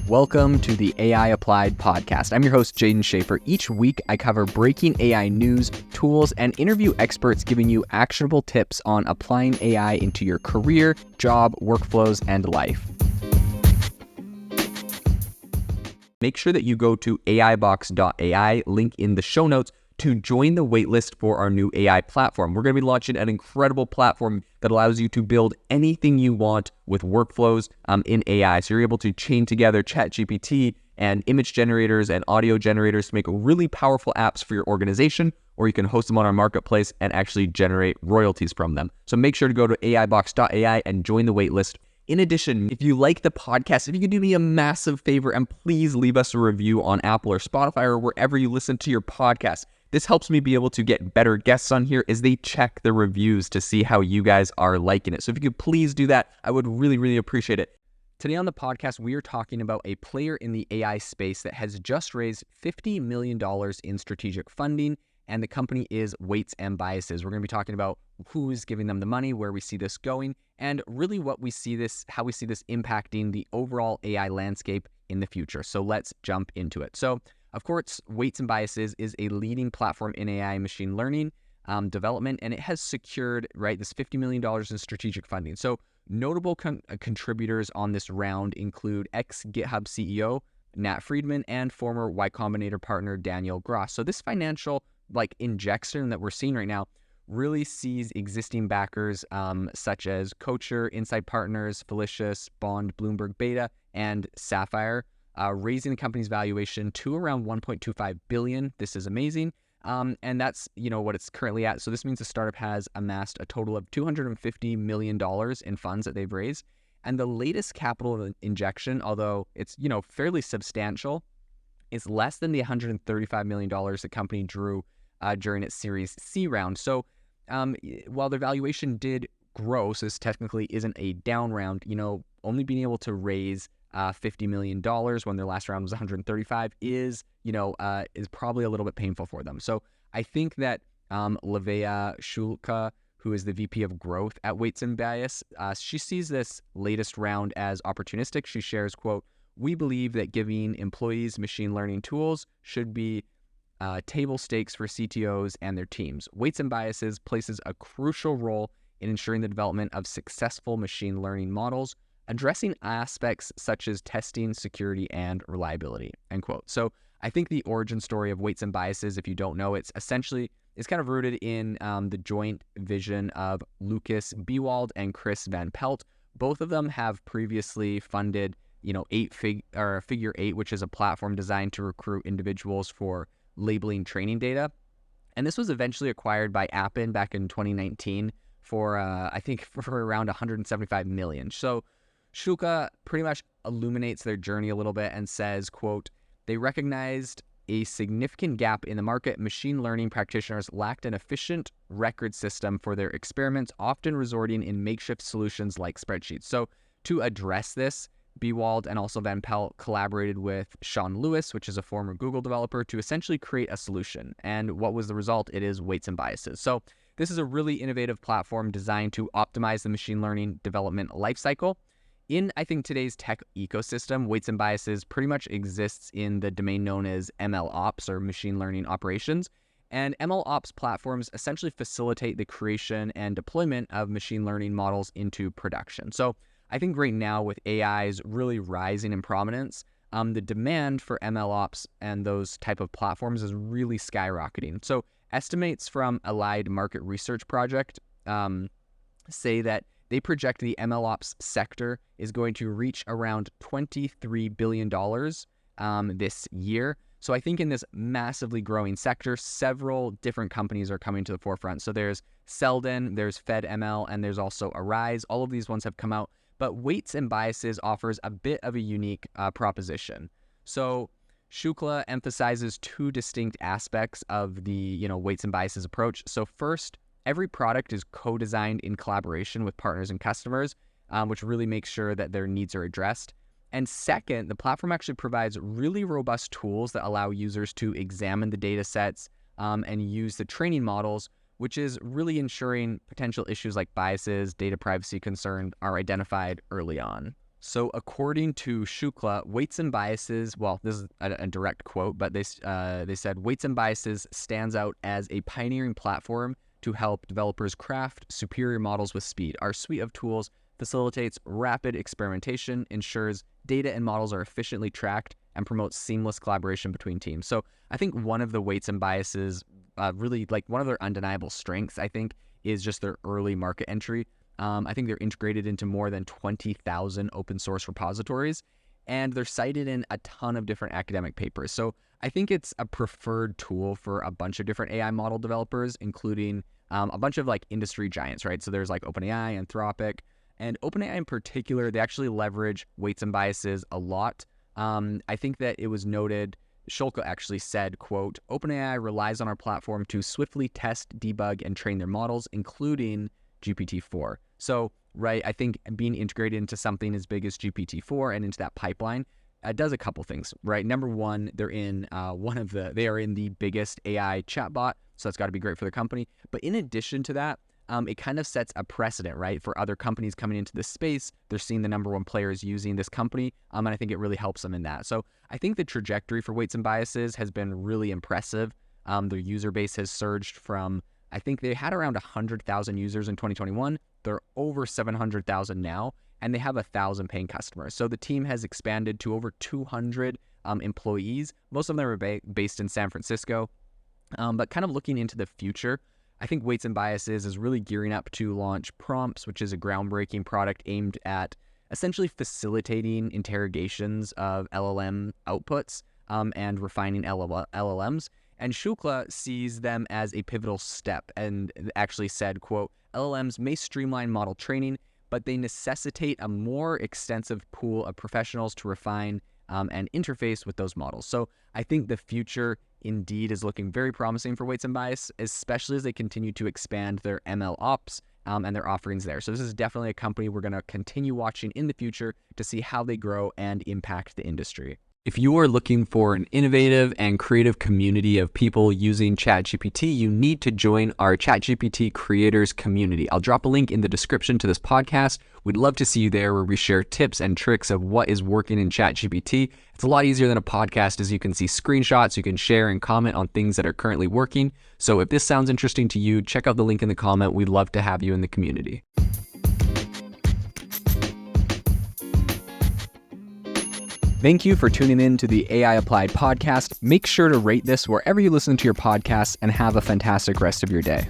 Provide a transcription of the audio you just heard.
Welcome to the AI Applied podcast. I'm your host, Jaden Schaefer. Each week, I cover breaking AI news, tools, and interview experts giving you actionable tips on applying AI into your career, job, workflows, and life. Make sure that you go to aibox.ai, link in the show notes, to join the waitlist for our new AI platform. We're going to be launching an incredible platform that allows you to build anything you want with workflows in AI. So you're able to chain together ChatGPT and image generators and audio generators to make really powerful apps for your organization, or you can host them on our marketplace and actually generate royalties from them. So make sure to go to aibox.ai and join the waitlist. In addition, if you like the podcast, if you could do me a massive favor and please leave us a review on Apple or Spotify or wherever you listen to your podcast. This helps me be able to get better guests on here as they check the reviews to see how you guys are liking it. So if you could please do that, I would really appreciate it. Today on the podcast, we are talking about a player in the AI space that has just raised $50 million in strategic funding, and the company is Weights & Biases. We're going to be talking about who is giving them the money, where we see this going, and really how we see this impacting the overall AI landscape in the future. So let's jump into it. So of course, Weights & Biases is a leading platform in AI machine learning development, and it has secured this $50 million in strategic funding. So notable contributors on this round include ex-GitHub CEO Nat Friedman and former Y Combinator partner Daniel Gross. So this financial injection that we're seeing right now really sees existing backers such as Coacher, Insight Partners, Felicius, Bond, Bloomberg Beta, and Sapphire, raising the company's valuation to around $1.25 billion. This is amazing. And that's, what it's currently at. So this means the startup has amassed a total of $250 million in funds that they've raised. And the latest capital injection, although it's, fairly substantial, is less than the $135 million the company drew during its Series C round. So while their valuation did grow, so this technically isn't a down round, only being able to raise $50 million when their last round was 135 is probably a little bit painful for them. So I think that Livea Shulka, who is the VP of Growth at Weights & Bias, she sees this latest round as opportunistic. She shares, quote, "We believe that giving employees machine learning tools should be table stakes for CTOs and their teams. Weights & Biases places a crucial role in ensuring the development of successful machine learning models, addressing aspects such as testing, security, and reliability," end quote. So I think the origin story of Weights & Biases, if you don't know, it's kind of rooted in the joint vision of Lucas Bewald and Chris Van Pelt. Both of them have previously funded, Figure 8, which is a platform designed to recruit individuals for labeling training data. And this was eventually acquired by Appen back in 2019 for around $175 million. So Shulka pretty much illuminates their journey a little bit and says, quote, "They recognized a significant gap in the market. Machine learning practitioners lacked an efficient record system for their experiments, often resorting in makeshift solutions like spreadsheets." So to address this, Bewald and also Van Pelt collaborated with Sean Lewis, which is a former Google developer, to essentially create a solution. And what was the result? It is Weights & Biases. So this is a really innovative platform designed to optimize the machine learning development lifecycle. In, I think, today's tech ecosystem, Weights & Biases pretty much exists in the domain known as MLOps, or machine learning operations. And MLOps platforms essentially facilitate the creation and deployment of machine learning models into production. So I think right now, with AI's really rising in prominence, the demand for MLOps and those type of platforms is really skyrocketing. So estimates from Allied Market Research Project say that they project the MLOps sector is going to reach around $23 billion this year. So I think in this massively growing sector, several different companies are coming to the forefront. So there's Selden, there's FedML, and there's also Arise. All of these ones have come out. But Weights & Biases offers a bit of a unique proposition. So Shukla emphasizes two distinct aspects of the Weights & Biases approach. So first, every product is co-designed in collaboration with partners and customers, which really makes sure that their needs are addressed. And second, the platform actually provides really robust tools that allow users to examine the data sets and use the training models, which is really ensuring potential issues like biases, data privacy concerns are identified early on. So according to Shukla, weights and biases, well, this is a direct quote, but they said weights and biases stands out as a pioneering platform to help developers craft superior models with speed. Our suite of tools facilitates rapid experimentation, ensures data and models are efficiently tracked, and promotes seamless collaboration between teams. So I think one of the weights and biases, really like one of their undeniable strengths, I think, is just their early market entry. I think they're integrated into more than 20,000 open source repositories, and they're cited in a ton of different academic papers. So I think it's a preferred tool for a bunch of different AI model developers, including a bunch of like industry giants, right? So there's like OpenAI, Anthropic, and OpenAI in particular, they actually leverage weights and biases a lot. I think that it was noted, Shulka actually said, quote, OpenAI relies on our platform to swiftly test, debug, and train their models, including GPT-4. So, right, I think being integrated into something as big as GPT-4 and into that pipeline does a couple things, right? Number one, they're in they are in the biggest AI chatbot, so that's got to be great for the company. But in addition to that, it kind of sets a precedent, right, for other companies coming into this space. They're seeing the number one players using this company, and I think it really helps them in that. So I think the trajectory for weights and biases has been really impressive. Their user base has surged from, I think they had around 100,000 users in 2021. They're over 700,000 now, and they have 1,000 paying customers. So the team has expanded to over 200 employees. Most of them are based in San Francisco. But kind of looking into the future, I think Weights and Biases is really gearing up to launch Prompts, which is a groundbreaking product aimed at essentially facilitating interrogations of LLM outputs and refining LLMs. And Shukla sees them as a pivotal step and actually said, quote, LLMs may streamline model training, but they necessitate a more extensive pool of professionals to refine and interface with those models. So I think the future indeed is looking very promising for Weights and Bias, especially as they continue to expand their ML ops and their offerings there. So this is definitely a company we're going to continue watching in the future to see how they grow and impact the industry. If you are looking for an innovative and creative community of people using ChatGPT, you need to join our ChatGPT creators community. I'll drop a link in the description to this podcast. We'd love to see you there, where we share tips and tricks of what is working in ChatGPT. It's a lot easier than a podcast, as you can see screenshots, you can share and comment on things that are currently working. So if this sounds interesting to you, check out the link in the comment. We'd love to have you in the community. Thank you for tuning in to the AI Applied podcast. Make sure to rate this wherever you listen to your podcasts, and have a fantastic rest of your day.